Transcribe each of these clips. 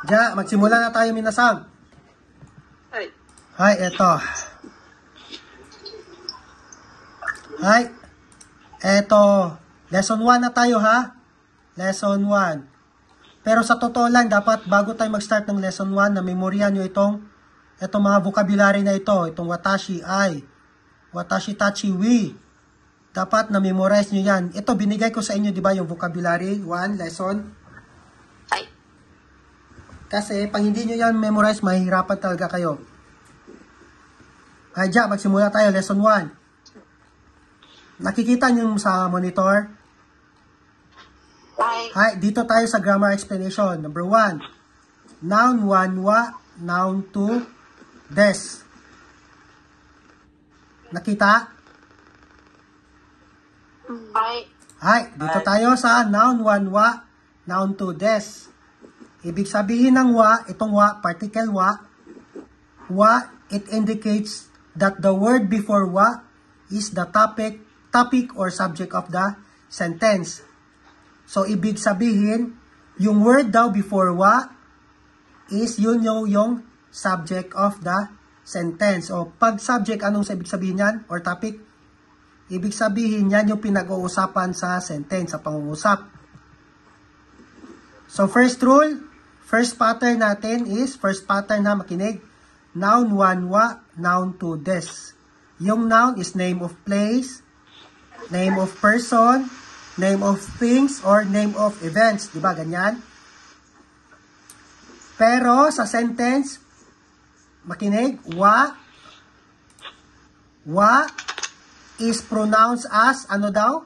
Ja, magsimula na tayo minasang. Hi, eto. Hi. Eto, lesson 1 na tayo ha. Lesson 1. Pero sa totoo lang, dapat bago tayo mag-start ng lesson 1, na memoryan nyo itong mga vocabulary na ito. Itong watashi, I. Watashi, tachi, we. Dapat na-memorize nyo yan. Ito, binigay ko sa inyo, di ba, yung vocabulary 1 lesson. Kasi, pag hindi nyo yan memorize, mahihirapan talaga kayo. Kaya dyan, magsimula tayo. Lesson 1. Nakikita nyo sa monitor? Hi, dito tayo sa grammar explanation. Number 1. Noun 1, wa. Noun 2, des. Nakita? Hi, dito tayo sa noun 1, wa. Noun 2, des. Ibig sabihin ng wa, itong wa, particle wa. Wa, it indicates that the word before wa is the topic or subject of the sentence. So, ibig sabihin, yung word daw before wa is yun yung subject of the sentence. O, pag subject, anong ibig sabihin yan? Or topic? Ibig sabihin yan yung pinag-uusapan sa sentence, sa pangungusap. So, first rule, first pattern natin is, first pattern na makinig, noun 1, wa, noun 2, des. Yung noun is name of place, name of person, name of things, or name of events. Diba, ganyan? Pero, sa sentence, makinig, wa is pronounced as, ano daw?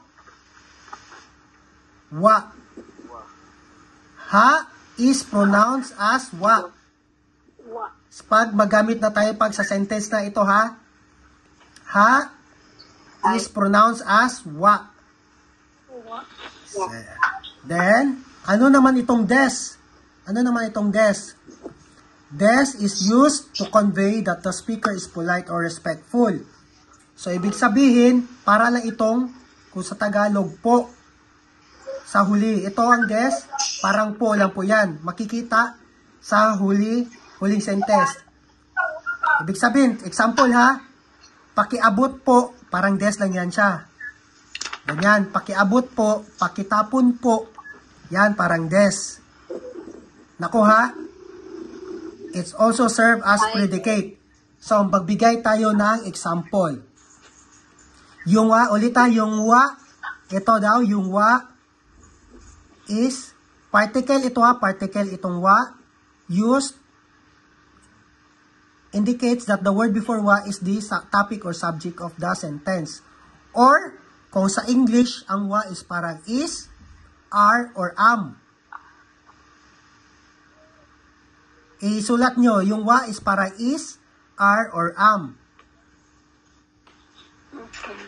Wa. Ha is pronounced as wa. Pag magamit na tayo pag sa sentence na ito, ha? Ha is pronounced as wa. Then, ano naman itong des? Ano naman itong des? Des is used to convey that the speaker is polite or respectful. So, ibig sabihin, para lang itong, kung sa Tagalog, po. Sa huli. Ito ang des, parang po lang po yan. Makikita sa huling sentence. Ibig sabihin, example ha, pakiabot po, parang des lang yan siya. Ganyan, pakiabot po, pakitapon po, yan parang des. Naku ha, it's also serve as predicate. So, magbigay tayo ng example. Yung wa, ulit ha, yung wa, ito daw, yung wa is, particle ito ha, particle itong wa, used, indicates that the word before wa is the topic or subject of the sentence. Or, kung sa English, ang wa is parang is, are, or am. Isulat nyo, yung wa is parang is, are, or am.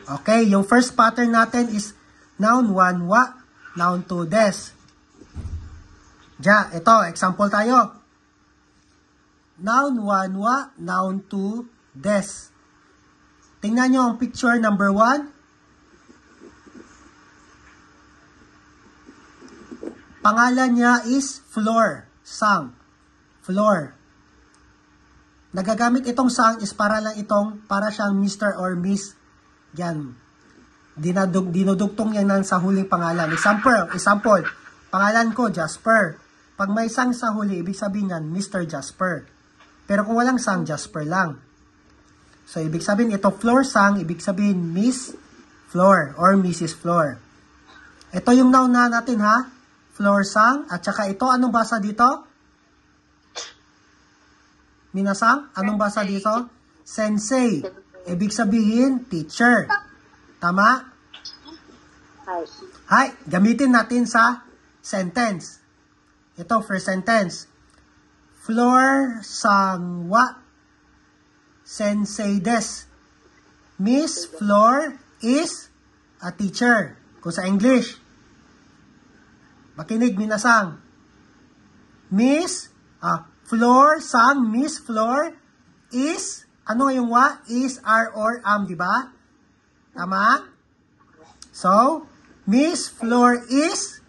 Okay, yung first pattern natin is noun 1, wa, noun 2, des. Ja, ito, example tayo. Noun 1, wa, noun 2, des. Tingnan nyo ang picture number 1. Pangalan niya is floor, sang. Floor. Nagagamit itong sang is para lang itong, para siyang Mr. or Miss. Yan. Dinudugtong yan sa huling pangalan. Example, pangalan ko, Jasper. Pag may sang sa huli, ibig sabihin yan, Mr. Jasper. Pero kung walang sang, Jasper lang. So, ibig sabihin, ito floor sang, ibig sabihin, Miss Floor or Mrs. Floor. Ito yung noun na natin, ha? Floor sang. At saka ito, anong basa dito? Minasang, anong basa dito? Sensei. Ibig sabihin, teacher. Tama? Hi, gamitin natin sa sentence. Ito, first sentence. Floor sang wa sensei des. Miss Floor is a teacher. Kung sa English. Makinig, minasang. Floor sang Miss Floor is, ano yung wa? Is, are, or, am, di ba? Tama? So, Miss Flor is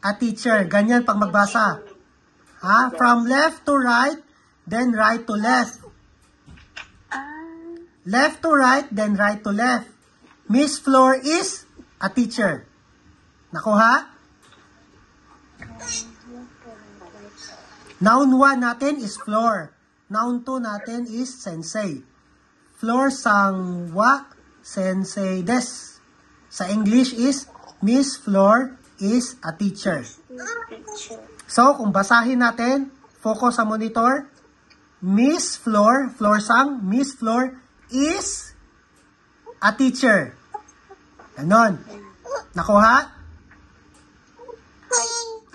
a teacher. Ganyan pag magbasa. Ha? From left to right, then right to left. Left to right, then right to left. Miss Flor is a teacher. Nakuha? Noun 1 natin is Flor. Noun 2 natin is sensei. Flor sang wa, sensei des. Sa English is, Miss Flor is a teacher. So, kung basahin natin, focus sa monitor. Miss Flor, Flor sang, Miss Flor is a teacher. Ganon. Nakuha?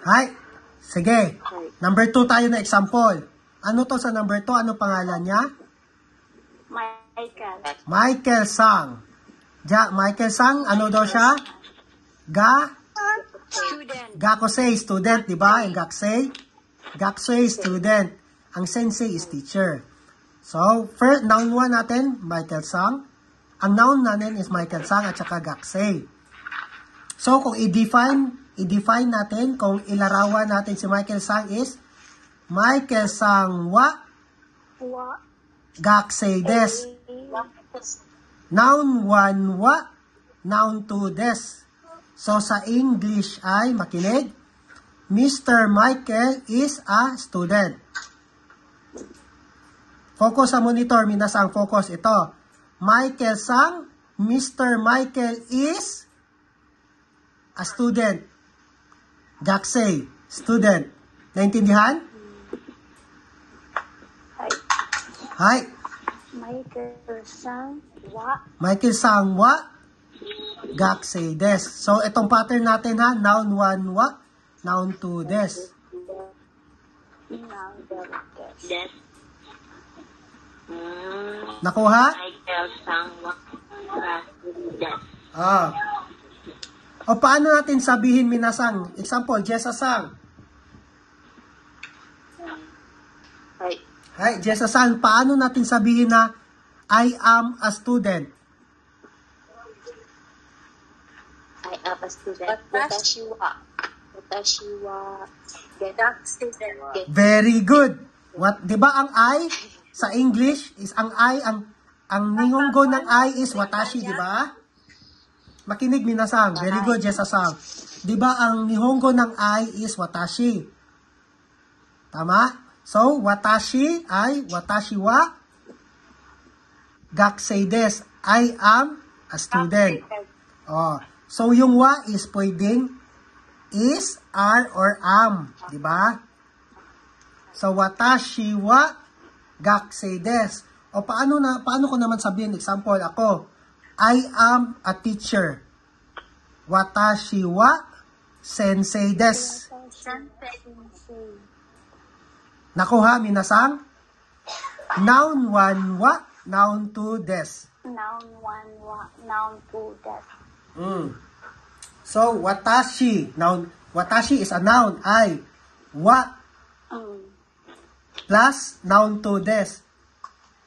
Hi. Sige. Number 2 tayo na example. Ano to sa number 2? Ano pangalan niya? Michael. Michael Sang. Michael Sang, ano daw siya? Student. Gakusei, student, di ba? Yung gakusei. Gakusei, student. Ang sensei is teacher. So, first, noun 1 natin, Michael Sang. Ang noun natin is Michael Sang at saka gakusei. So, kung i-define natin, kung ilarawan natin si Michael Sang is, Michael Sang wa gakusei des. Noun 1 wa, noun 2 des. So, sa English ay, makinig, Mr. Michael is a student. Focus sa monitor, minasang focus ito. Michael Sang, Mr. Michael is a student. Gakusei, student. Naintindihan? Hi. Michael Sang wa gakusei des. So, itong pattern natin ha, noun 1 wa, noun 2 des. Des. Nakuha? Michael Sang des. Ah. O paano natin sabihin minasang? Example, Jessa Sang. Hi, Jessa Sang, paano natin sabihin na I am a student? I am a student. Watashi wa get student. Very good. What, 'di ba ang I sa English is ang I ang nihongo ng I is watashi, 'di ba? Makinig minasang. Very good, Jessa Sang. 'Di ba ang nihongo ng I is watashi? Tama? So, watashi ay watashi wa gakusei des. I am a student. Oh. So, yung wa is pwedeng is, are, or am. Diba? So, watashi wa gakusei des. O paano ko naman sabihin? Example, ako. I am a teacher. Watashi wa sensei des. Nakuha, minasang? Noun 1 wa, noun 2 des. Noun 1 wa, noun 2 des. So, watashi. Watashi is a noun. I. Wa. Plus, noun 2 des.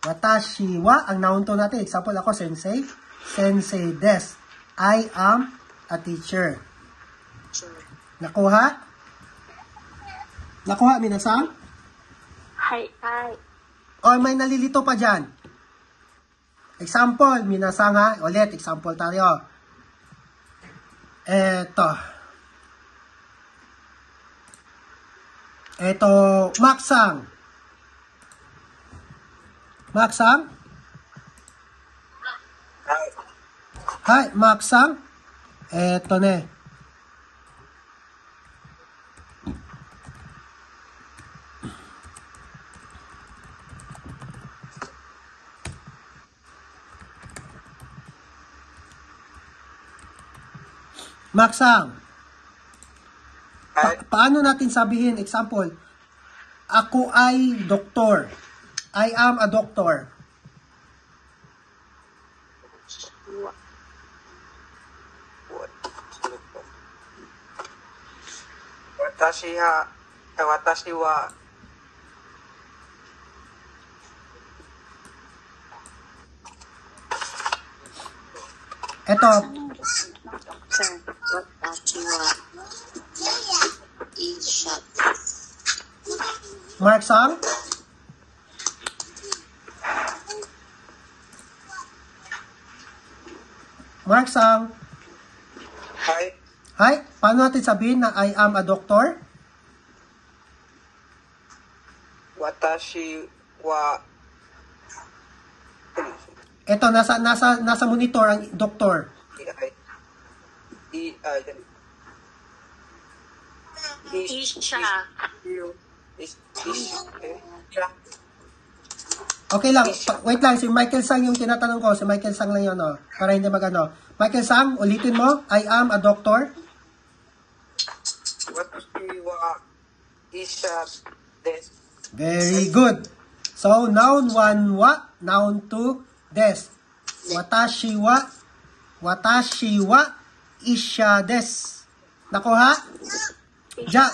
Watashi wa. Ang noun 2 natin. Example ako, sensei. Sensei des. I am a teacher. Nakuha? Nakuha, minasang? Hi. O, may nalilito pa dyan. Example, minasang ha. Ulit, example tayo. Eto, Maksang. Maksang? Hi, Maksang. Eto ne. Maksang. Paano natin sabihin? Example, ako ay doktor. I am a doctor. Watashi wa Ito, Sir, watashi wa isha. Mark Sang? Mark Sang? Hi. Hi, paano natin sabihin na I am a doctor? Watashi wa... Ito, nasa monitor ang doktor. Isha. Okay lang, wait lang, si Michael Sang yung tinatanong ko, si Michael Sang lang yun, oh, para hindi magano. Michael Sang, ulitin mo, I am a doctor. Watashi wa isha desu. Very good. So, noun 1 wa, noun 2 des. Watashi wa isha des. Nakuha? Ja.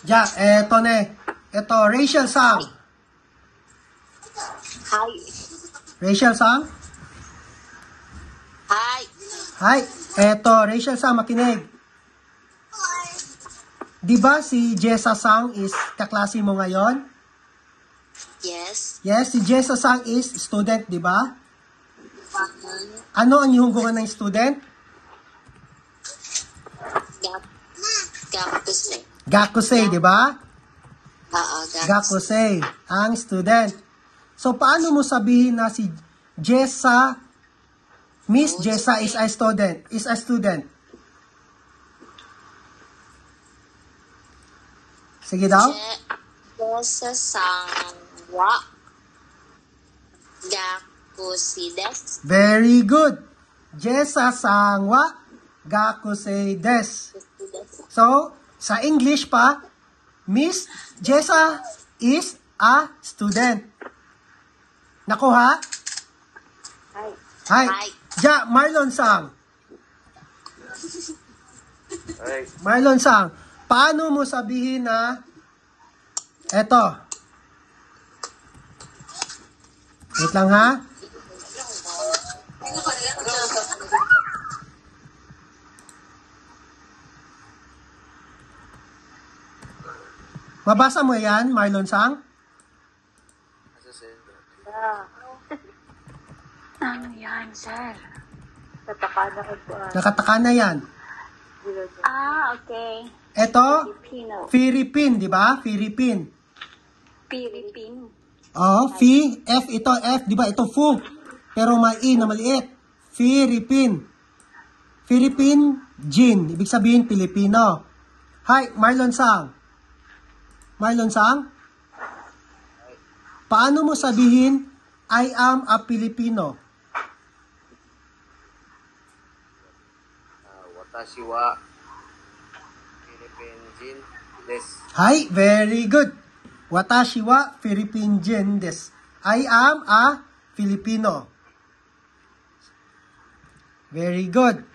Ja, eto ne. Eto, Rachel Sang. Hi. Rachel Sang? Hi. Hi. Eto, Rachel Sang, makinig. Di ba si Jessa Sang is kaklase mo ngayon? Yes. Yes, si Jessa Sang is student, di ba? Ano ang hunggungan ng student? Gakusei. Gakusei, di ba? Gakusei. Gakusei, ang student. So, paano mo sabihin na si Jessa, Miss Jessa is a student? Is a student. Sige daw. Jessa Sang wa gakusei desu. Very good. Jessa Sang wa gakusei desu. So, sa English pa, Miss Jessa is a student. Nakuha? Hi. Hi. Hi. Ja, Marlon Sang. Hi. Marlon Sang, paano mo sabihin na eto? Wait lang ha. Mabasa mo yan, Marlon Sang? Ano yan, sir? Katakana ko po. Nakataka na yan. Okay. Eto, Filipino. Philippine, di ba? Philippine. Philippine. Oh, F ito, F, di ba? Ito fu. Pero may I na maliit. Philippine. Philippine, Jin. Ibig sabihin, Pilipino. Hi, Marlon Sang. Marlon Sang? Paano mo sabihin, I am a Filipino? Watashi wa Philippine Jin desu. Hi, very good. Watashi wa Philippine Jin desu. I am a Filipino. Very good.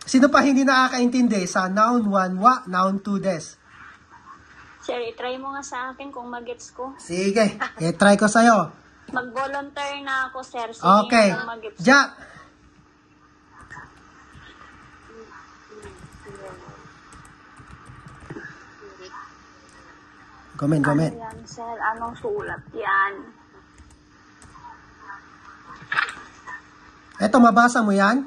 Sino pa hindi nakakaintindi sa noun 1 wa, noun 2 des? Sir, itry mo nga sa akin kung magets ko. Sige, try ko sa'yo. Mag-volunteer na ako, sir. Sige Okay. nga magets. Ja. Comment. Ano yan, sir? Anong sulat yan? Eto, mabasa mo yan?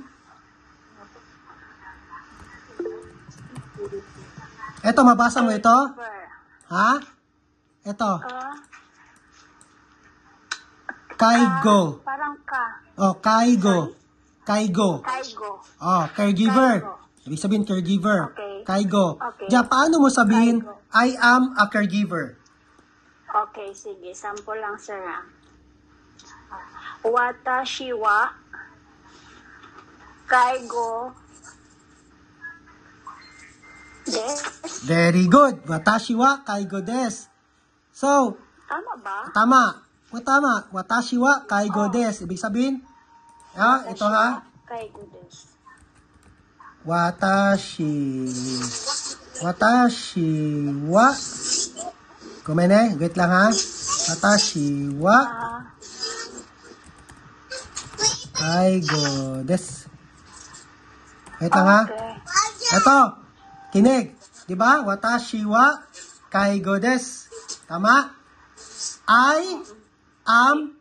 Eto, mabasa mo ito? Sir. Ha? Ito. Ah, Kaigo. parang ka. Oh, Kaigo. Kaigo. Kaigo. Oh, caregiver. Kaigo. Ibig sabihin, caregiver. Okay. Kaigo. Okay. Diyan, paano mo sabihin, Kaigo. I am a caregiver? Okay, sige. Sample lang, sir, ha? Watashi wa kaigo desu. Very good. Watashi wa kaigo desu. So, Tama ba? tama. Tama. Watashi wa kaigo desu. Ibig sabihin, ito ha. Kaigo desu. Watashi wa. Kumene, wait lang ha. Watashi wa Ah, kaigo desu. Wait lang ha. Okay. Ito, kinig. Diba? Watashi wa kaigo desu. Tama? I am,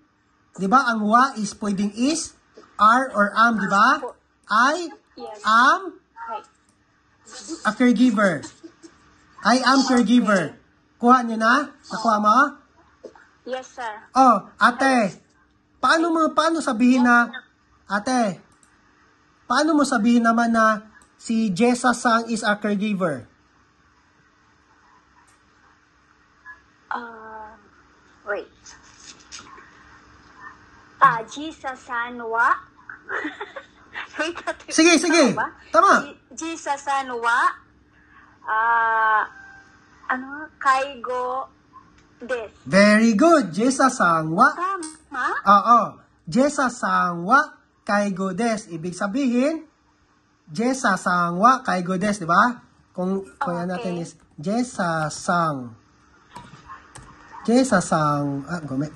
diba? Ang wa is pwedeng is, are, or am, diba? I Yes. am Hi. a caregiver. I am caregiver. Kuha niyo na? Nakuha mo? Yes, sir. Oh, ate. Paano sabihin na, ate, paano mo sabihin naman na si Jessa-sang is a caregiver? Wait. Jisa-san wa? Wait, natin. Sige. Tama. Jisa-san wa? Kaigo desu. Very good. Jessa-sang wa. Tama? Oo. Jessa-sang wa kaigo desu. Ibig sabihin, Jessa-sang wa kaigo desu, di ba? Kung yan natin is Jessa-sang. Gome.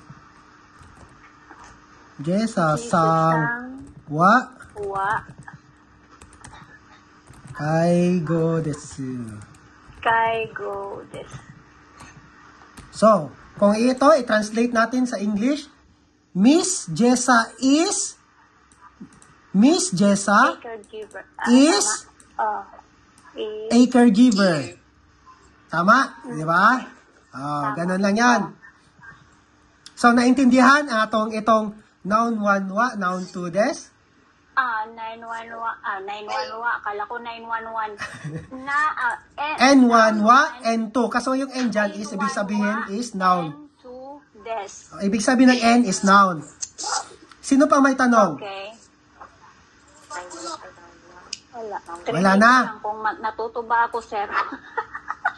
Jessa-sang wa Wa. kaigo desu. Kaigo desu. So, kung ito, i-translate natin sa English, Miss Jessa is Caregiver. Is Is a caregiver. Tama? Di ba? Ganun lang yan. So, naintindihan itong noun 1 wa, noun 2 des? 911. Akala ko 911. N1 wa, N2. Kaso yung N dyan is, ibig sabihin is noun. N2 des. Ibig sabihin ng N is noun. Sino pa may tanong? Okay. Wala. Wala na. Lang kung natuto ba ako, sir.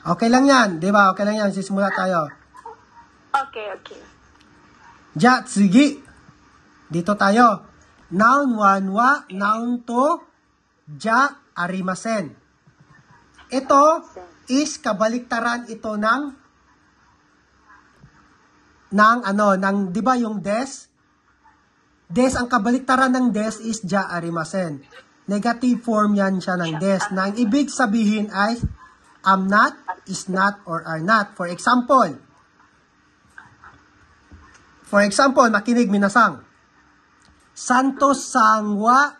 Okay lang yan. Di ba? Okay lang yan. Sisimula tayo. Okay. Ja, tsugi. Dito tayo. Noun 1 wa, noun 2, ja, arimasen. Ito is kabaliktaran ito ng di ba yung des? Des, ang kabaliktaran ng des is ja, arimasen. Negative form yan siya ng des. Na ang ibig sabihin ay am not, is not, or are not. For example, makinig minasang. Santos-sang wa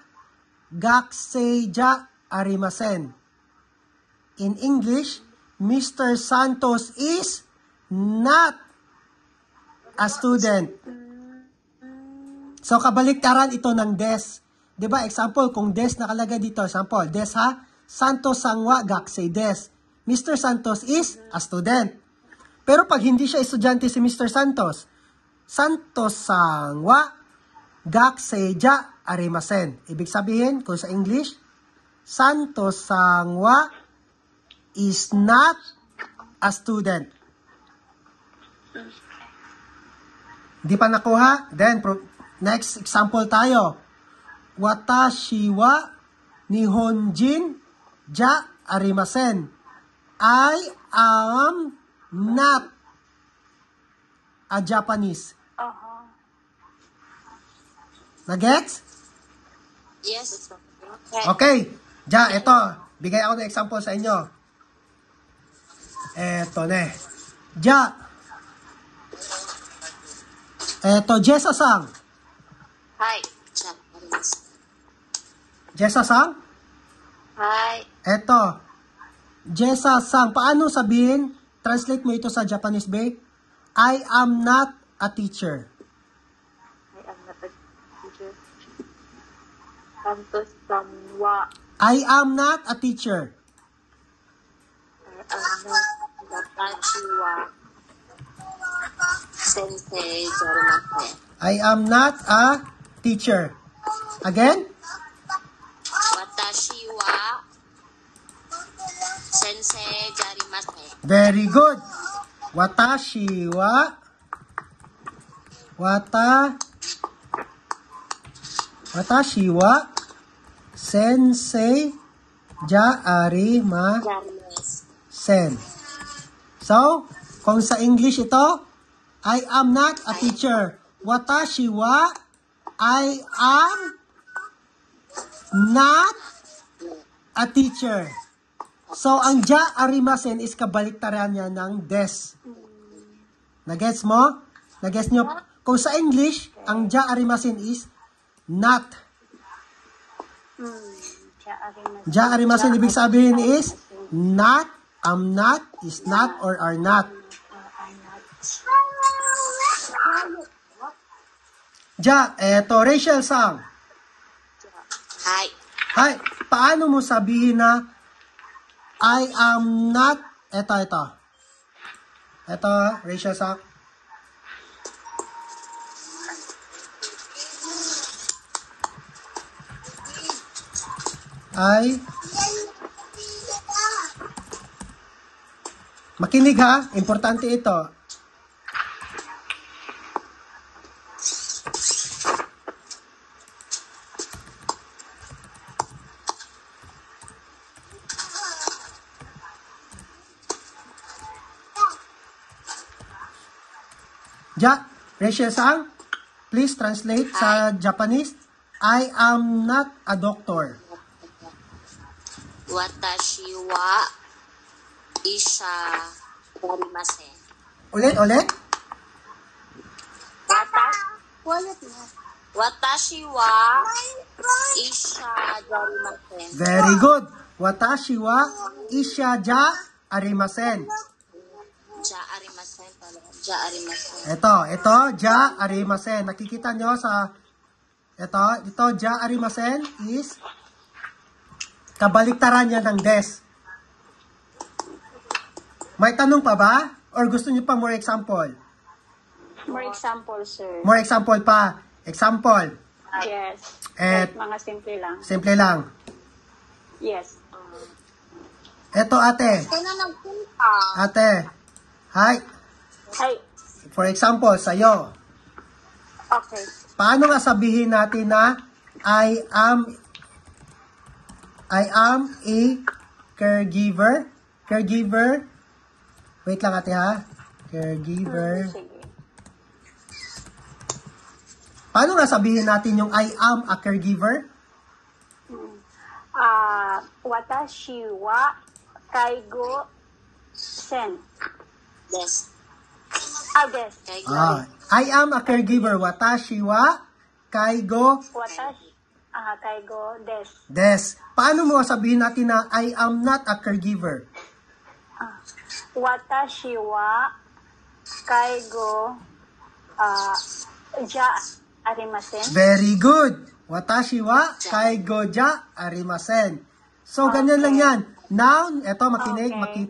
gakuseija arimasen. In English, Mr. Santos is not a student. So, kabaliktaran ito ng des. Diba, example, kung des nakalagay dito, example, des ha, Santos-sang wa gakusei des. Mr. Santos is a student. Pero pag hindi siya estudyante si Mr. Santos, Santos-sang wa gakuseija arimasen. Ibig sabihin, kung sa English, Santos-sang wa is not a student. Di pa nakuha? Then, next example tayo. Watashi wa nihonjin ja arimasen. I am not a Japanese. Nagets? Yes. Okay. Ja, ito. Bigay ako ng example sa inyo. Eto ne. Ja. Eto, Jessa-sang. Hi. Jessa-sang? Hi. Eto. Jessa-sang. Paano sabihin? Translate mo ito sa Japanese, babe. I am not a teacher. I am not a teacher. Santos-sang wa. I am not a teacher. I am not Watashi wa sensei jarimase. I am not a teacher. Again? Watashi wa sensei jarimase. Very good. Watashi wa sensei jaarimasen. So, kung sa English ito, I am not a teacher. Watashi wa I am not a teacher. So, ang ja arimasen is kabaliktaran niya ng des. Nagets mo? Nagets nyo? Kung sa English, ang ja arimasen is not. Ja arimasen, ibig sabihin is not, am not, is not, or are not. Ja, eto, Rachel Sang. Hi. Hi, paano mo sabihin na I am not, eto. Eto, Rachel Sang. Makinig ha, importante ito. Ja, Rachel Sang, please translate sa Japanese. I am not a doctor. Watashi wa isha darimasen. Ulit. Watashi wa isha darimasen. Very good. Watashi wa isha ja arimasen. Ja arimasen pala. Ja arimasen. Ito, ja arimasen. Nakikita nyo sa, ito, ja arimasen is kabaliktaran niya ng des. May tanong pa ba? Or gusto niyo pa more example? More example, sir. More example pa. Example. Yes. Mga simple lang. Simple lang. Yes. Ito, ate. Ate. Hi. Hi. For example, sa'yo. Okay. Paano nga sabihin natin na I am a caregiver? Caregiver. Wait lang ate ha. Caregiver. Sige. Paano nga sabihin natin yung I am a caregiver? Watashi wa kaigo sen. Des. Des. I am a caregiver. Watashi wa kaigo Watashi kaigo des. des. Paano mo sabihin natin na I am not a caregiver? Watashi wa kaigo ja arimasen. Very good. Watashi wa kaigo ja arimasen. So, ganyan lang yan. Noun, eto, makinig, Okay.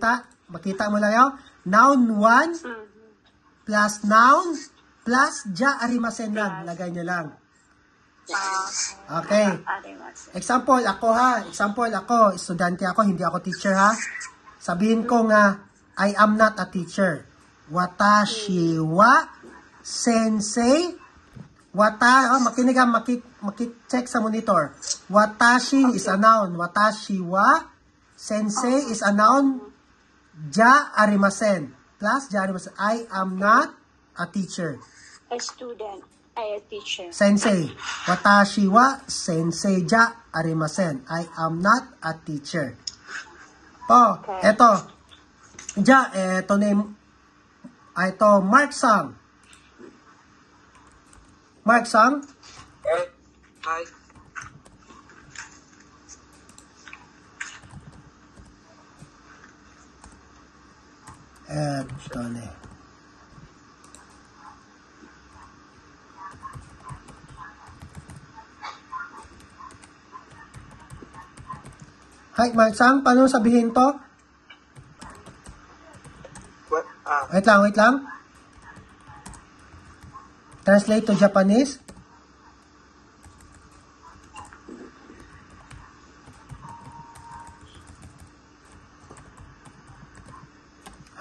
makita mo lang yun. Noun 1 plus noun plus ja arimasen lang. Lagay nyo lang. Okay. Arimasen. Example, ako ha. Example, ako. Estudyante ako, hindi ako teacher ha. Sabihin ko nga, I am not a teacher. Watashi wa sensei. Makinig ha, makik-check sa monitor. Watashi is a noun. Watashi wa sensei is a noun. Ja arimasen. Plus ja arimasen. I am not a teacher. A student. A teacher. Sensei. Watashi wa sensei ja arimasen. I am not a teacher. Okay. Eto. Ja, eto name. Ito, Mark Sang. Mark Sang. Hi. Eto na. Hi, Mark Sang. Paano sabihin to? What? Wait lang. Translate to Japanese.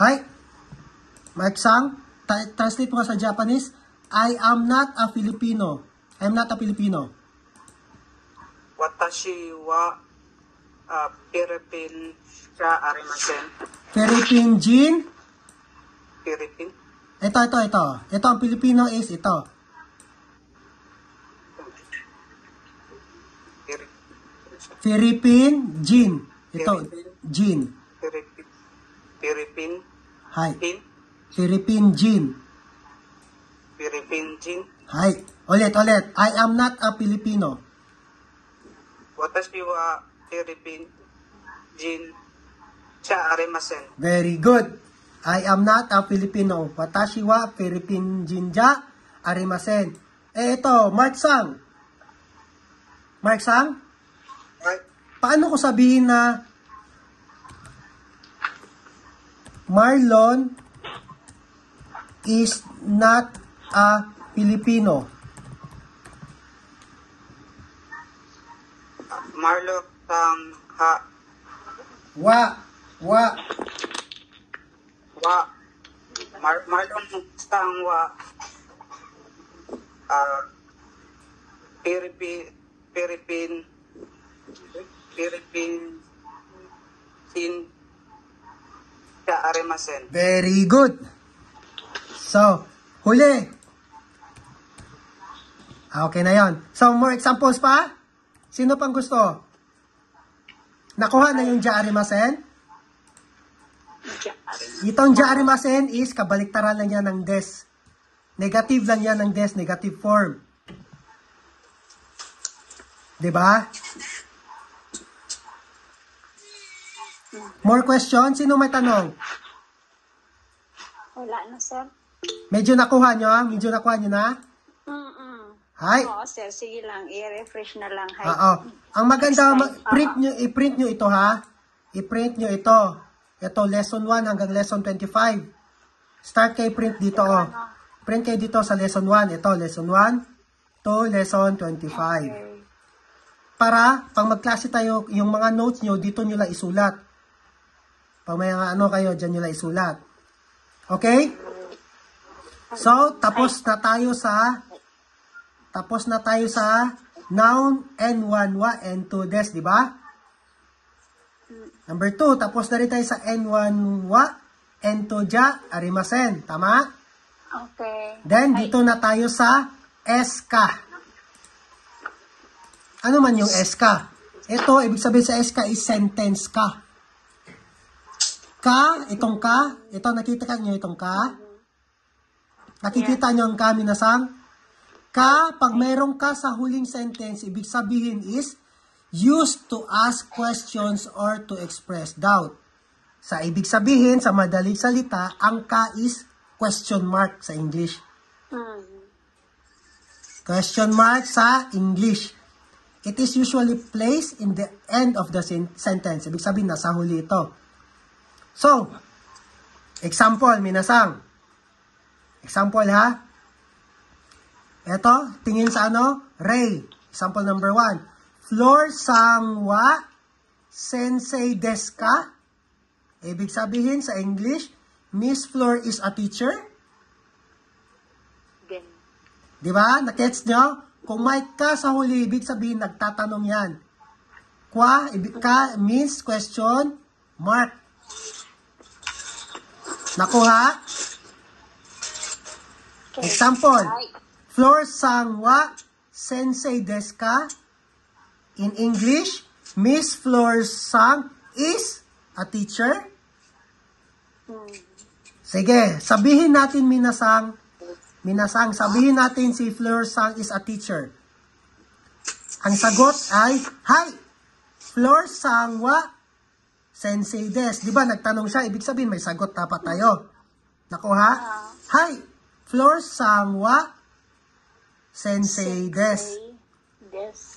Hi, Mark Sang. Translate mo sa Japanese. I am not a Filipino. I am not a Filipino. Watashi wa Philippine siya arimasen. Philippine Jin. Philippine. Ito. Ito ang Filipino is ito. Philippine Jin. Ito, Jin. Philippine. Hi. Pin. Philippine Jin. Philippine Jin. Hi. Ulit. I am not a Filipino. Watashi wa Philippine Jin cha arimasen. Very good. I am not a Filipino. Watashi wa Philippine Jinja arimasen. Ito, Mark Sang. Mark Sang? Right? Paano ko sabihin na Marlon is not a Filipino? Marlo tang ha Wa. Marlon tang wa Philippine Sin cha arimasen. Very good. So, huli. Okay na yon. So, more examples pa? Sino pang gusto? Nakuha na yung jaarimasen? Itong jaarimasen is kabaliktaran lang yan ng des. Negative lang yan ng des, negative form. Diba? More questions? Sino may tanong? Wala na, sir. Medyo nakuha nyo? Medyo nakuha nyo na? Hi. Oo, sir. Sige lang. I-refresh na lang. Hi. Oo. Ang maganda, i-print nyo ito ha. I-print nyo ito. Ito, lesson 1 hanggang lesson 25. Start kayo print dito. Oh. Print kayo dito sa lesson 1. Ito, lesson 1 to lesson 25. Okay. Para, pag magklase tayo, yung mga notes nyo, dito nyo lang isulat. Pag may mga ano kayo, dyan nyo lang isulat. Okay? So, tapos na tayo sa noun N1 wa N2 des, di ba? Number 2, tapos na rin tayo sa N1 wa N2 ja arimasen, tama? Okay. Then dito na tayo sa SK. Ano man yung SK? Ito, ibig sabihin sa SK is sentence ka. Itong ka, ito nakita nyo itong ka? Nakikita nyo ang ka, minasang? Pag mayroong ka sa huling sentence, ibig sabihin is used to ask questions or to express doubt. Sa ibig sabihin, sa madaling salita, ang ka is question mark sa English. Question mark sa English. It is usually placed in the end of the sentence. Ibig sabihin, nasa huli ito. So, example, minasang. Example ha. Ito, tingin sa ano? Ray. Example number 1. Flor sang wa sensei desu ka? Ibig sabihin sa English, Miss Flor is a teacher? Di ba? Na-catch nyo? Kung may ka sa huli, ibig sabihin, nagtatanong yan. Ka means question mark. Nakuha? Example. Flor sang wa sensei desu ka? In English, Miss Flor sang is a teacher? Sige, sabihin natin minasang, sabihin natin si Flor sang is a teacher. Ang sagot ay, hi! Flor sang wa sensei desu. Di ba, nagtanong siya, ibig sabihin may sagot dapat tayo. Nakuha? Hi! Flor sang wa sensei desu.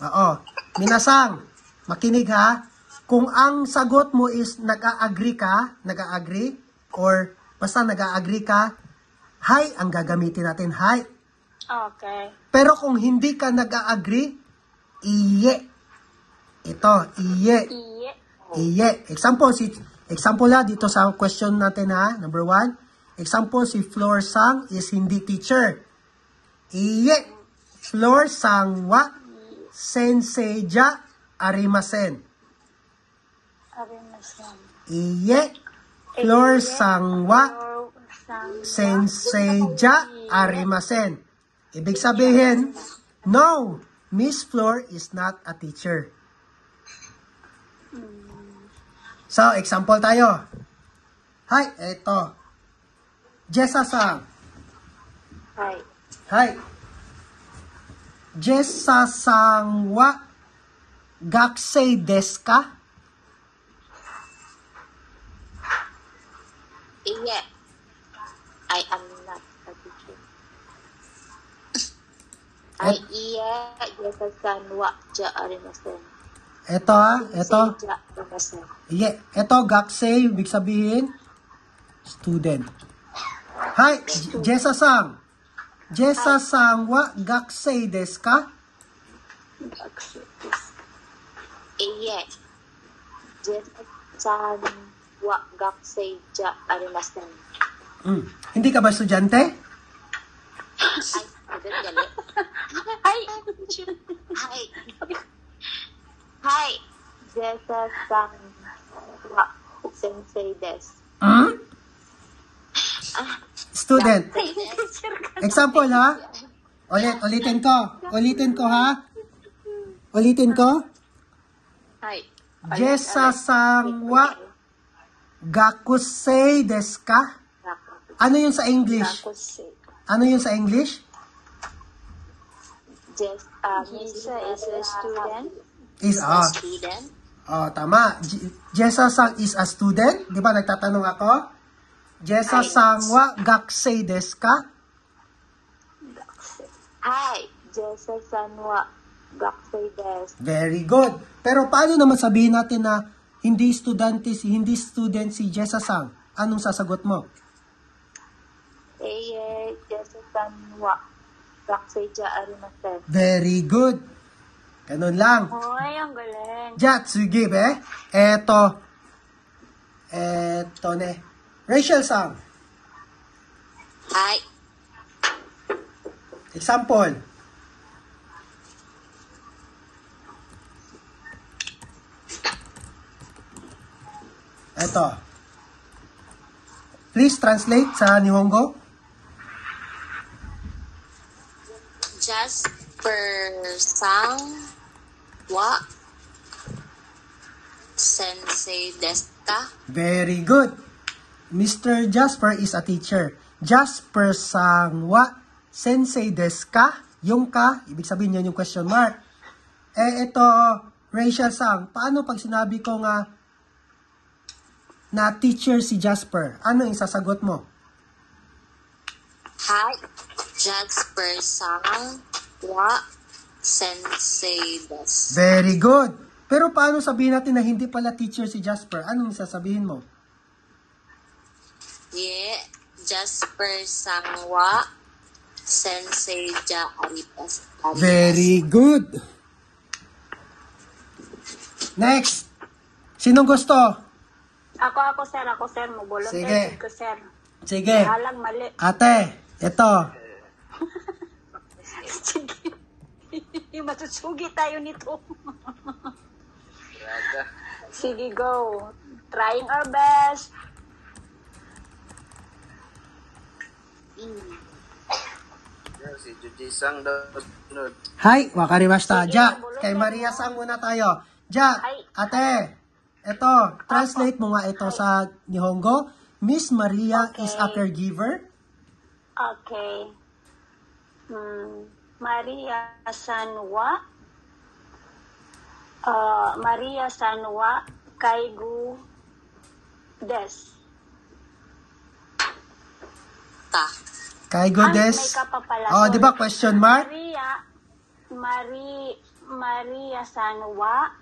Oo. Minasang, makinig ha. Kung ang sagot mo is nag-a-agree ka, or basta nag-a-agree ka, hi ang gagamitin natin, hi. Okay. Pero kung hindi ka nag-a-agree, iye. Ito, iye. Iye. Example ha, dito sa question natin ha, number 1. Example, si Flor sang is hindi teacher. Iye. Flor sang wa sensei ja arimasen. Iye. Flor sang wa sensei ja arimasen. Ibig sabihin, no, Miss Flor is not a teacher. So, example tayo. Hi, eto. Jessa-san. Hi. Hi. Jessa-san wa gakusei desu ka? Iye. I am not a teacher. Iye. Jessa-san wa ja arimasen. Eto eto. Ja arimasen. Eto, gakusei, ibig sabihin, student. Hi, Jessa-san. Jessa-san wa gakusei desu ka? Iye. Jessa-san wa gakusei ja arimasen. Hindi ka ba estudyante? Ay, agad gali. Hi! Hi. Hi. Jessa-san wa sensei desu. Student. Teacher ka. Example ha? Ulitin ko ha? Ulitin ko? Hi. Jessa-san wa gakusei desu ka? Ano yun sa English? Gakusei. Ano yun sa English? Lisa is a student. Student. Tama. Jessa-san is a student. Di ba nagtatanong ako? Jessa-san wa gakusei desu ka? Hi. Jessa-san wa gakusei desu. Very good. Pero paano naman sabihin natin na hindi student si Jessa-san? Anong sasagot mo? Jessa-san wa gakusei ja arimasen. Very good. Ganun lang. Hoy, ang galing. Tsugi be. Eto ne. Rachel-san. Hi. Example. Eto. Please translate sa Nihongo. Jasper-san wa sensei desu ka? Very good. Mr. Jasper is a teacher. Jasper-san wa sensei desu ka? Yung ka, ibig sabihin yun yung question mark. Ito, Rachel-san, paano pag sinabi ko nga na teacher si Jasper? Ano yung sasagot mo? Hi. Jasper-san wa sensei desu. Very good. Pero paano sabihin natin na hindi pala teacher si Jasper? Anong sasabihin mo? Jasper-san wa sensei ja arimasen. Very good. Next. Sinong gusto? Ako, sir. Mag-volunteer Sige. ko, sir. Sige. Halang mali. Ate, ito. Sige. Masusugi tayo nito. Sige, go. Trying our best. Si Juji-sang daw sunod. Hi, wakarimashita. Sige, Ja, bulong kay na Maria mo. sang muna tayo. Ja, Hi. ate, ito, translate mo nga ito sa Nihongo. Miss Maria is a Okay. caregiver. Okay. Maria Sanwa Kaigu Des. Ka. Kaigo des. May ka pa pala. Oh, Sorry. di ba question mark? Maria Sanwa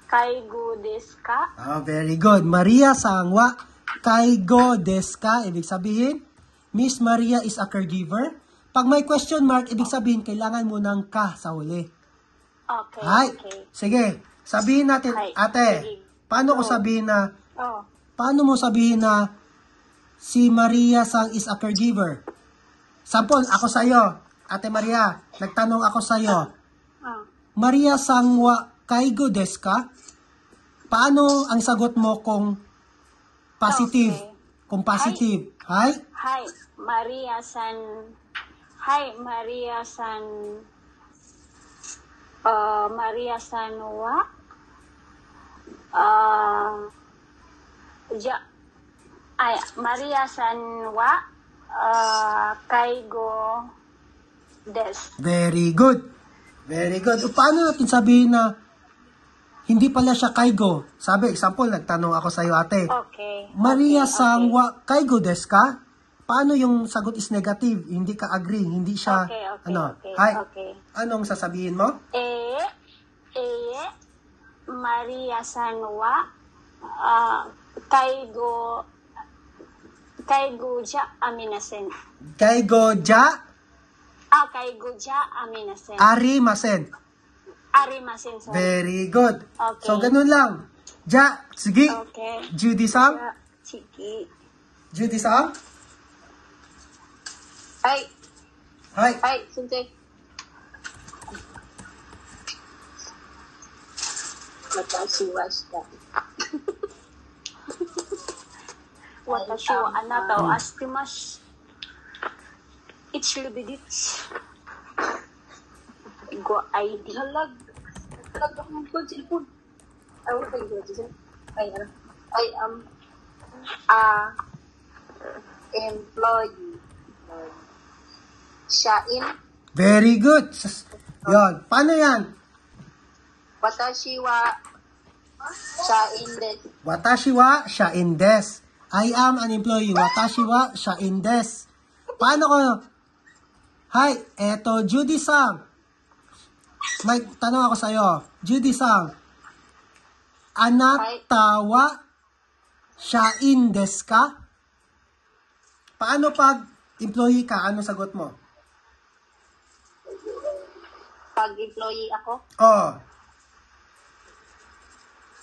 Kaigu Des ka? Oh, very good. Maria sangwa kaigo desu ka. Ibig sabihin, Miss Maria is a caregiver. Pag may question mark, ibig sabihin, kailangan mo ng ka sa huli. Okay, Hi. okay. Sige, sabihin natin, Hi. ate, Sige. paano ko Go. sabihin na, Oh, paano mo sabihin na si Maria sang is a caregiver? Sampol, ako sa'yo. Ate Maria, nagtanong ako sa'yo. oh. Maria sang wa kaigo desu ka? Paano ang sagot mo kung positive? Okay. Kung positive. Hi? Hi, Maria San. Hi, Maria San. Maria Sanwa. Ja, Maria Sanwa, Kaigo Des. Very good. Very good. O, paano natin sabihin na hindi pala siya kaigo? Sabi, example, nagtanong ako sa iyo, ate. Okay. Maria okay, Sangwa kaigo desu ka? Paano yung sagot is negative? Hindi ka agree, hindi siya Okay, okay, ano? okay, Hi. okay. Anong sasabihin mo? Maria Sanwa, Kaigo ja aminasen. Kaigo ja Kaigo ja aminasen. arimasen. Arimasen, sorry. Very good. Okay. So, ganun lang. Ja, sige. Okay. Judy-san. Ja, sige. Judy-san. はい。 Hi. はい、先生。私はした。Watashi wa anata o ashimasu. Ichilubidits. Go ID. Halag. Halag akong phone, cellphone. Ay, wala kayo dyan. Ay, ano? I am a employee. Shain. Very good. Yon. Paano yan? Watashi wa shain desu. Watashi wa shain desu. I am an employee. Watashi wa shain desu. Paano ko? Hi, eto Judy-san. May tanong ako sa iyo. Judy-san. Anata wa shain desu ka? Paano pag employee ka? Ano sagot mo? Pag employee ako. Oh.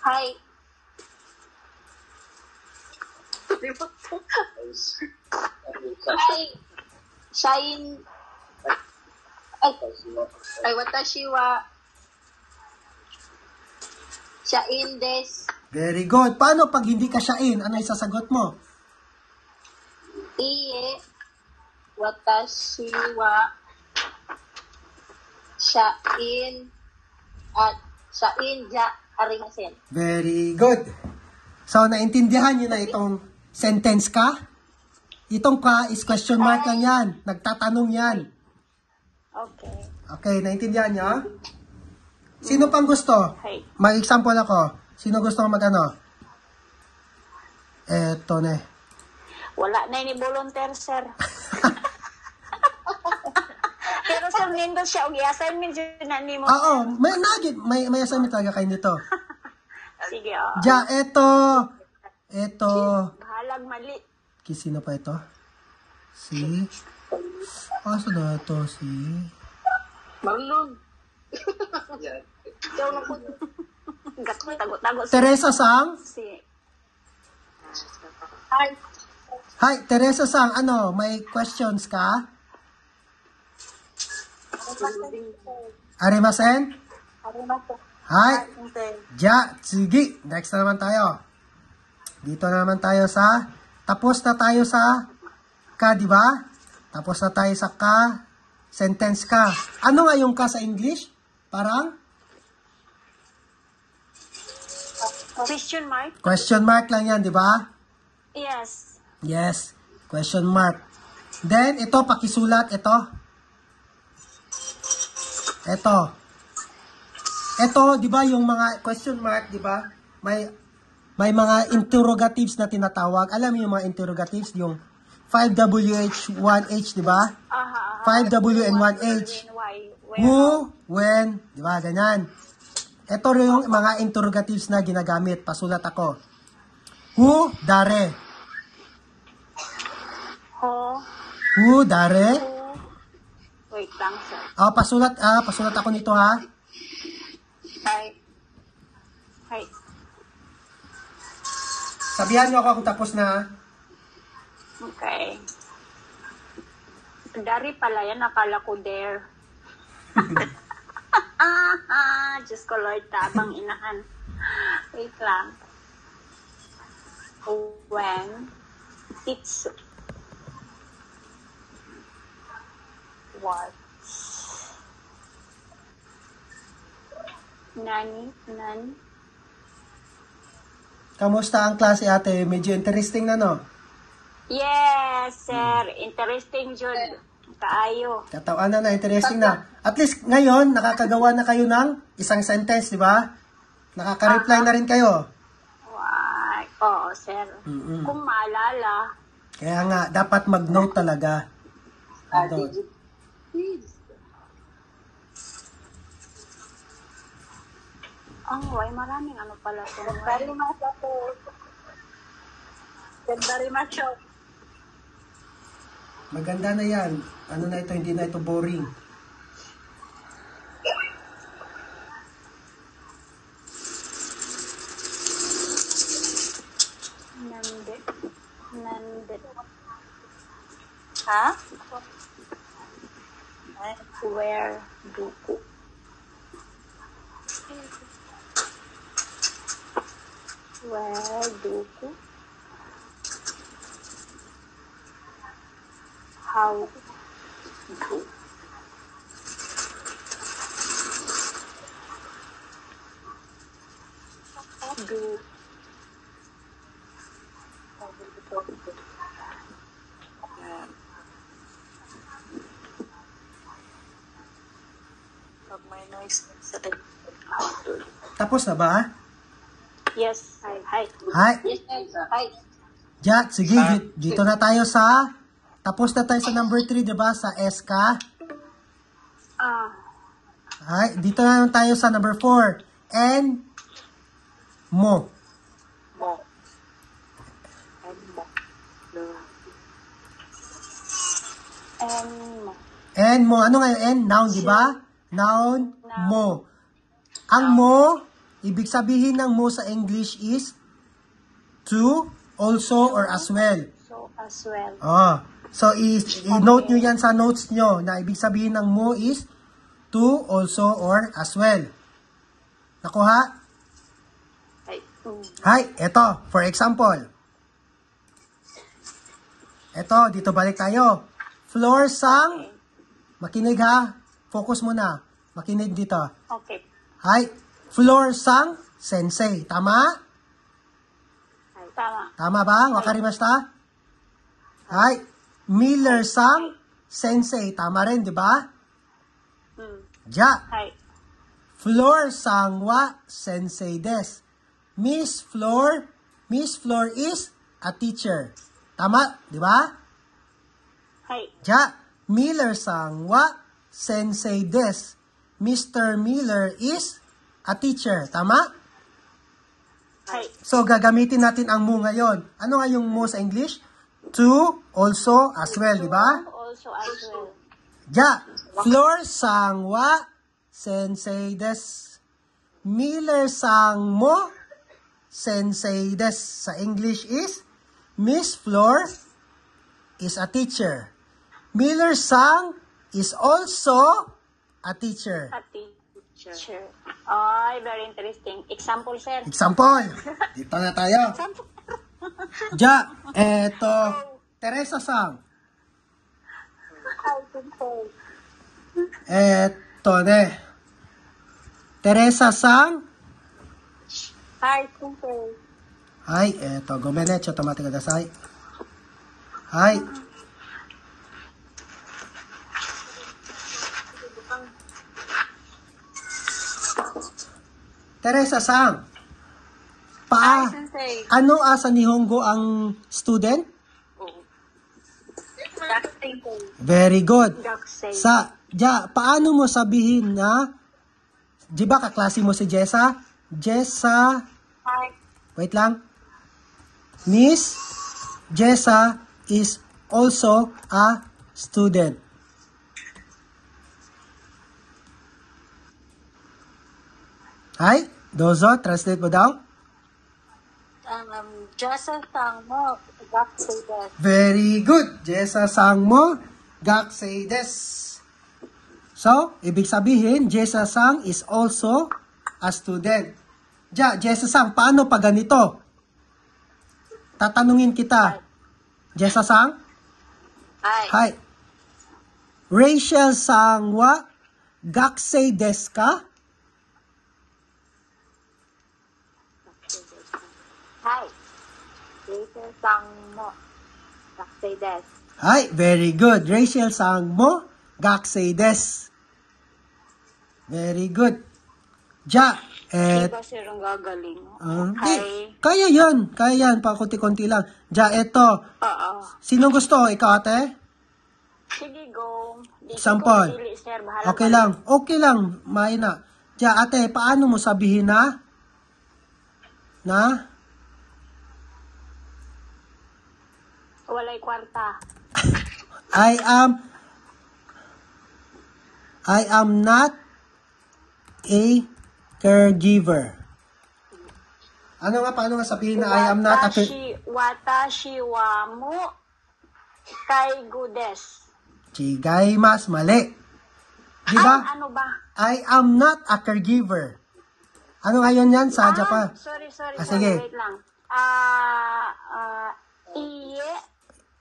Hi. Hi. Shain. Ay, watashi wa shain desu. Very good. Paano pag hindi ka shain? Ano isasagot mo? Iye. Watashi wa shain at shain ja arimasen. Very good. So, naintindihan nyo na itong sentence ka? Itong ka is question mark lang yan. Nagtatanong yan. Okay. Okay, naintindihan nyo? Sino pang gusto? Hi. Mag-example ako. Sino gusto mag-ano? Eto na. Wala na ni volunteer, sir. Pero sir, nindo siya. Og i-assignment yun na ni mo. Oo, may assignment talaga kayo nito. Sige, oo. Ja, eto. Bahalag mali. Sino pa ito? Si? Kaso na ito? Si? Marlon. Ikaw na po. Tago-tago. Teresa Sang? Si. Hi. Hi, Teresa Sang. Ano, may questions ka? Arimasen? Hi. Ja, sige. Next na naman tayo. Dito na naman tayo sa, tapos na tayo sa ka, di ba? Tapos na tayo sa ka, sentence ka. Ano nga yung ka sa English? Parang? Question mark? Question mark lang yan, di ba? Yes. Yes. Question mark. Then, ito, pakisulat, ito. Ito, di ba, yung mga question mark, di ba? May mga interrogatives na tinatawag. Alam mo yung mga interrogatives, yung 5WH, 1H, di ba? 5W and 1H. Who, when, di ba, ganyan. Ito rin yung mga interrogatives na ginagamit. Pasulat ako. Who, dare. Who, dare. Wait lang, sir. Pasulat ako nito, ha. Hi. Hi. Sabihan niyo ako kung tapos na. Okay. Dari pala yan, nakala ko there. Diyos ko Lord, tabang inahan. Wait lang. When it's what? Kamusta ang klase ate? Medyo interesting na no? Yes, sir. Interesting jud. Kaayo. Katawanan na, interesting na. At least ngayon, nakakagawa na kayo ng isang sentence, di ba? Nakaka-reply na rin kayo. Why? Oo, sir. Mm-mm. Kung maalala. Kaya nga, dapat mag-note talaga. Mag-note. Why? Maraming ano pala ito. Very much ako. Very much ako. Maganda na yan. Ano na ito, hindi na ito boring. Nande. Ha? Where duku. Where duku. How do. Do. Pag may noise sa Tapos na ba? Yes. Hi. Hi. Yes, hi. Jack, sige, dito na tayo sa, tapos na tayo sa number 3, diba? Sa S ka. Hi, dito na tayo sa number 4. N, mo. Mo. N, mo. Ano nga yung N? Noun, diba? Noun, mo. Ang mo, ibig sabihin ng mo sa English is to, also, or as well. So, as well. So, i-note nyo yan sa notes nyo na ibig sabihin ng mo is to, also, or as well. Nakuha? Hi, eto. For example. Eto, dito balik tayo. Floor sang. Makinig ha. Focus muna. Makinig dito. Okay. Hi. Floor sang sensei. Tama? Tama. Tama ba? Wakarimashita? Hi. Miller sang sensei. Tama rin, di ba? Ja. Hi. Floor sang wa sensei des. Miss Floor is a teacher. Tama, di ba? Hi. Ja. Miller sang wa sensei des. Mr. Miller is a teacher. Tama? Hi. So, gagamitin natin ang mo ngayon. Ano nga yung mo sa English? To, also, as well, di ba? Also as well. Ja. Floor sang wa sensei des. Miller sang mo sensei des. Sa English is Miss Floor is a teacher. Miller sang is also a teacher. A teacher. Ay, very interesting. Example, sir. Example. Dito na tayo. Ja, eto. Teresa sang. Eto ne. Teresa sang. Hi, Kumpay. はい、ごめんね。ちょっと待ってください。はい。Teresa sang. Hi, Sensei. Ano sa Nihongo ang student? Very good. Gakusei. Paano mo sabihin na, di ba kaklase mo si Jessa? Jessa, Hi. wait lang. Miss Jessa is also a student. Hi, dozo, translate mo daw. Jessa sang mo, gakusei desu. Very good. Jessa sang mo, gakusei desu. So, ibig sabihin, Jessa sang is also a student. Jessa sang, paano pa ganito? Tatanungin kita. Jessa sang? Hi. Hi. Rachel sang wa gakusei desu ka? Hi. Rachel sang mo. Gaksay des. Hi, very good. Rachel sang mo, gaksay des. Very good. Ja, Diba sirang gagaling? di, kaya yan, pa konti-konti lang. Ja, eto, Oo. sino gusto? Ikaw, ate? Sige, go. Di Sample. ko pili, sir. Bahala Okay lang, may na. Ja, ate, paano mo sabihin na? Walay kwarta. I am not a caregiver. Paano nga sabihin na I am not a Watashi wa mo kaigo desu. Chigaimas, mali. Di ba? Ano ba? I am not a caregiver. Ano ngayon yan sa Japan? Sorry, sige. wait lang. Iye.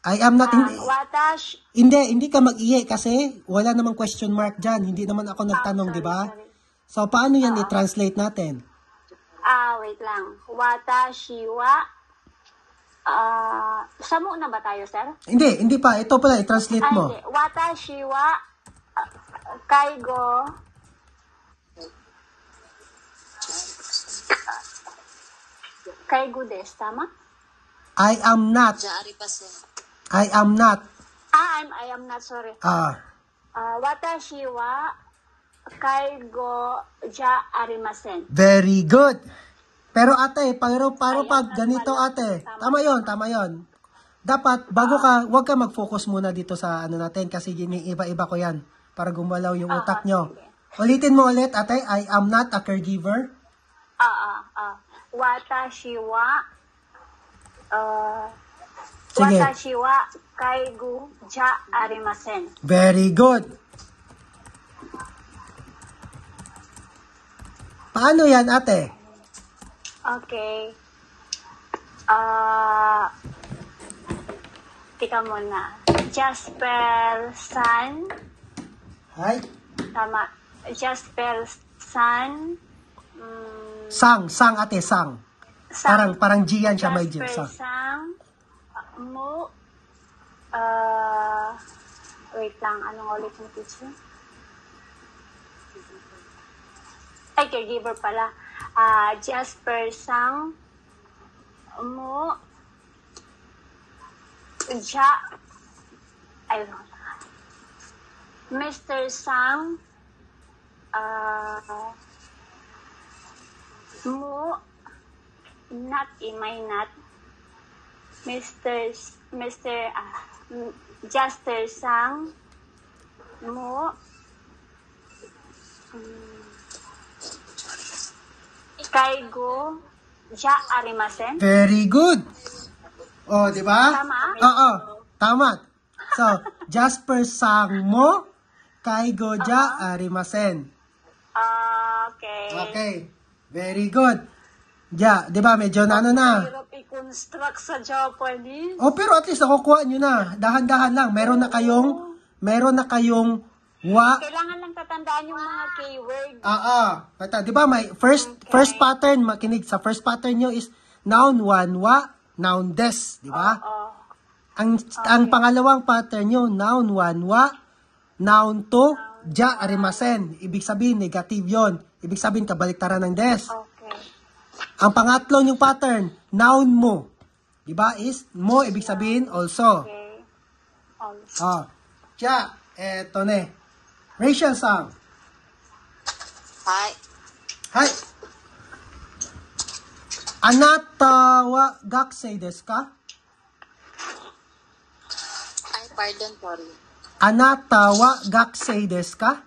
I am not, Watashi. hindi ka mag-iye kasi wala namang question mark dyan. Hindi naman ako nagtanong, di ba? Sorry. So, paano yan i-translate natin? Wait lang. Watashi wa samo na ba tayo, sir? Hindi pa. Ito pala, i-translate mo. Hindi. Watashi wa kaigo desu, tama? I am not. I am not. I am not, sorry. 私は kaigo ja arimasen. Very good. Pero ate, pero pag ganito ate, tama yon. Dapat, huwag ka mag-focus muna dito sa natin kasi iba-iba ko yan para gumalaw yung utak nyo. Ulitin mo ulit ate, I am not a caregiver. Watashi wa Sige. Watashi wa kaigo ja arimasen. Very good. Paano yan, ate? Okay. Tika muna. Jasper San. Hi. Tama. Jasper San. Sang, ate, sang. Parang G yan siya, may G. Jasper Sang. Mo. Wait lang. Anong ulit mo, teacher? Ay, caregiver pala. Jasper Sang mo Mr. Sang mo Jasper Sang mo kaigo ja arimasen. Very good. Oh, di ba? Tama? Oo, tama. So, Jasper sang mo kaigo ja arimasen. Okay. Okay. Very good. Ja, di ba medyo na Hirap i-construct sa Japanese. Oh, pero at least nakukuha nyo na. Dahan-dahan lang. Meron na kayong Kailangan lang tatandaan yung mga keyword. Di ba may first pattern, makinig sa first pattern nyo is noun 1 wa, noun des, di ba? Ang pangalawang pattern nyo, noun 1 wa, noun 2, ja arimasen. Ibig sabihin negative 'yon. Ibig sabihin kabaliktaran ng des. Okay. Ang pangatlo yung pattern, noun mo. Di ba? Is mo ibig sabihin also. Okay. Also. Ja, eto ne. Rachel sang. Hi. Anata wa gakusei desu ka? Pardon, sorry. Anata wa gakusei desu ka?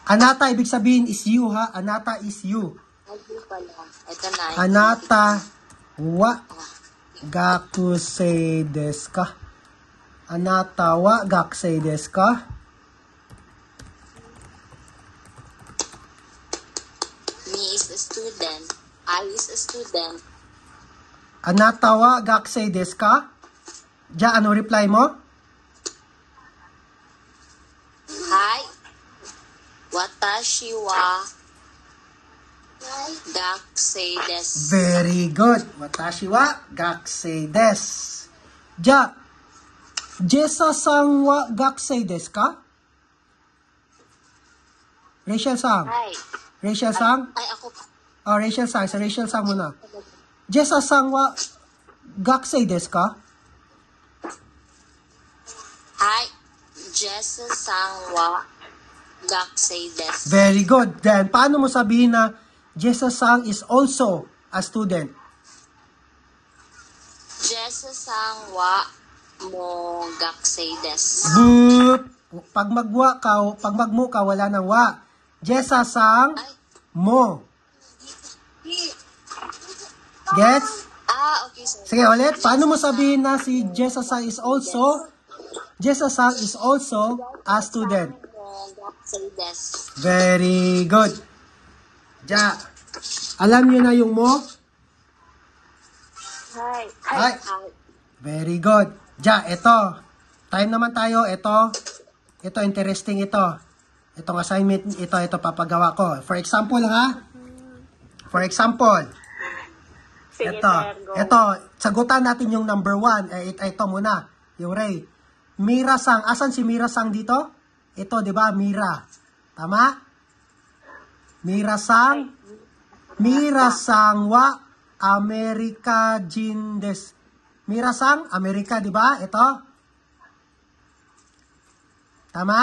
Anata ibig sabihin is you ha. Anata is you. Hindi pala. Ito na. Anata wa gakusei desu ka? Anata wa gakusei desu ka? Me is a student. I is a student. Anata wa gakusei desu ka? Ja, ano reply mo? Hi. Watashi wa gakusei desu. Very good. Watashi wa gakusei desu. Ja, Jessa-san wa gakusei desu ka? Rachel-san. Hi. Rachel-san? Ay, ako pa. Oh, Rachel-san. Sa Rachel-san muna. Jessa-san wa gakusei desu ka? Hi. Jesu-san wa gakusei desu. Very good. Then, paano mo sabihin na Jessa-san is also a student? Jesu-san wa mo gakusei desu. Boop! Pag magmo ka, wala nang wa. Jessa-san Ay. mo. Gets? Okay, sir. Sige, ulit. Paano mo sabihin na si Jessa-san is also a student? Gakusei desu. Very good. Ja, alam niyo na yung mo? Hi. Ay, Hi. very good. Ja, ito. Time naman tayo. Ito, interesting ito. Itong assignment, ito papagawa ko. For example, ha? For example, Sige, ito, sir, go. ito, sagutan natin yung number 1. Ito muna, yung Ray. Mira-sang, asan si Mira-sang dito? Ito, di ba? Mira. Tama? Mira-sang wa Amerika jin desu. Mira-sang, Amerika, di ba? Ito. Tama?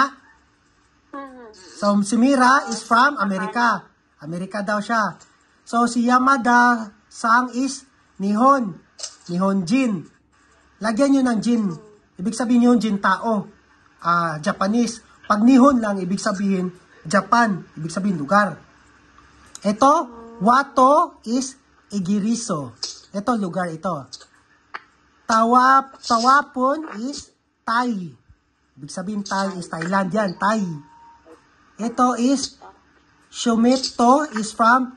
So, si Mira is from Amerika. Amerika daw siya. So, si Yamada-sang is Nihon. Nihonjin. Lagyan nyo ng jin. Ibig sabihin yung jin, tao. Japanese. Pag Nihon lang, ibig sabihin Japan. Ibig sabihin lugar. Ito, Wato is Igiriso. Ito, lugar ito. Tawapon is Thai. Ibig sabihin Thai is Thailand. Yan, Thai. Ito is Shumito is from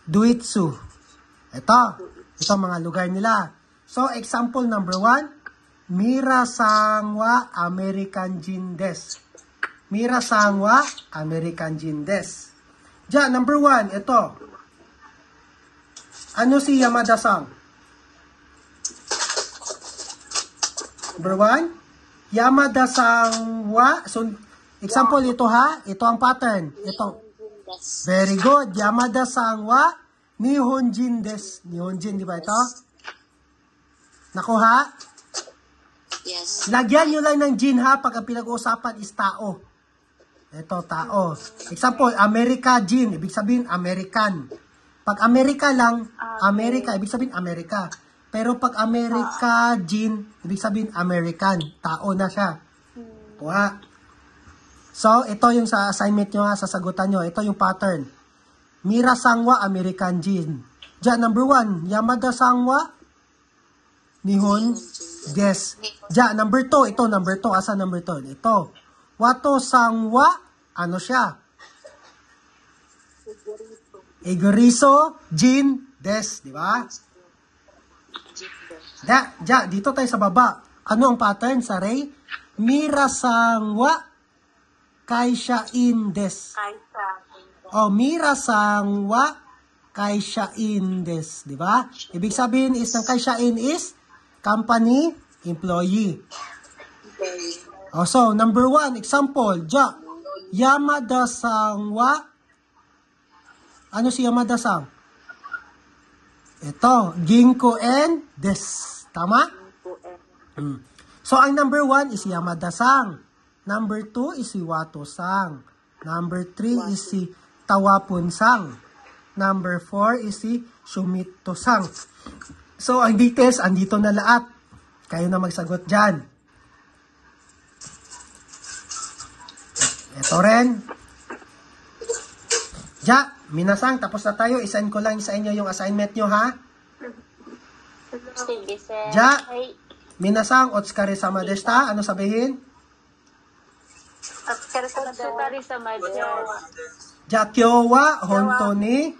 Duitsu. Ito mga lugar nila. So, example number 1, Mira-san wa American jin desu. Mira-san wa American jin desu. Ja, number 1, ito. Ano si Yamada-san? Number 1, Yamada-san wa, so, example ito ha, ito ang pattern. Ito. Very good. Yamada-san wa Nihonjin desu. Nihonjin, di ba ito? Nakuha? Yes. Lagyan nyo lang ng jin ha pag ang pinag-uusapan is tao. Ito, tao. Example, America jin. Ibig sabihin, American. Pag America lang, America. Ibig sabihin, America. Pero pag America jin, ibig sabihin, American. Tao na siya. Kuha. So, ito yung sa assignment nyo ha, sasagutan nyo. Ito yung pattern. Mira-san wa American jin. Ja, number 1, Yamada-san wa Nihon desu. Ja, number 2. Ito, number 2. Asa number 2? Ito. Wato-san wa, ano siya? Igoriso jin desu. Di ba? Ja, dito tayo sa baba. Ano ang pattern sa Ray? Mira-san wa kaishain desu. Mira-san wa kaishain desu. Di ba? Ibig sabihin is ng kaishain is company employee. So, number 1, example, ja, Yamada-san wa, ano si Yamada-san? Ito, ginko-en desu. Tama? So, ang number 1 is Yamada-san. Number 2 is si Wato-san. Number 3 is si Tawapon-san. Number 4 is si Shumito-san. So, ang details, andito na lahat. Kayo na magsagot dyan. Ito rin. Ja, minasang, tapos na tayo. Isend ko lang sa inyo yung assignment nyo, ha? Sige, sir. Ja, Ay, minasang, otsukare-sama deshita. Ano sabihin? otsukare sama desu. Ja, kyo wa honto ni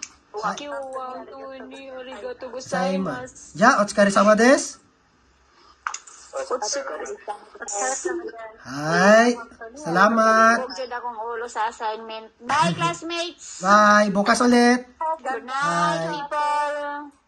Kyo wa hontou ni arigatou gozaimasu. gozaimasu. Ja, otsukare-sama desu. Hi. Salamat. Huwag dyan akong ulo sa assignment. Bye, classmates! Bye. Bukas ulit. Good night, Bye. people!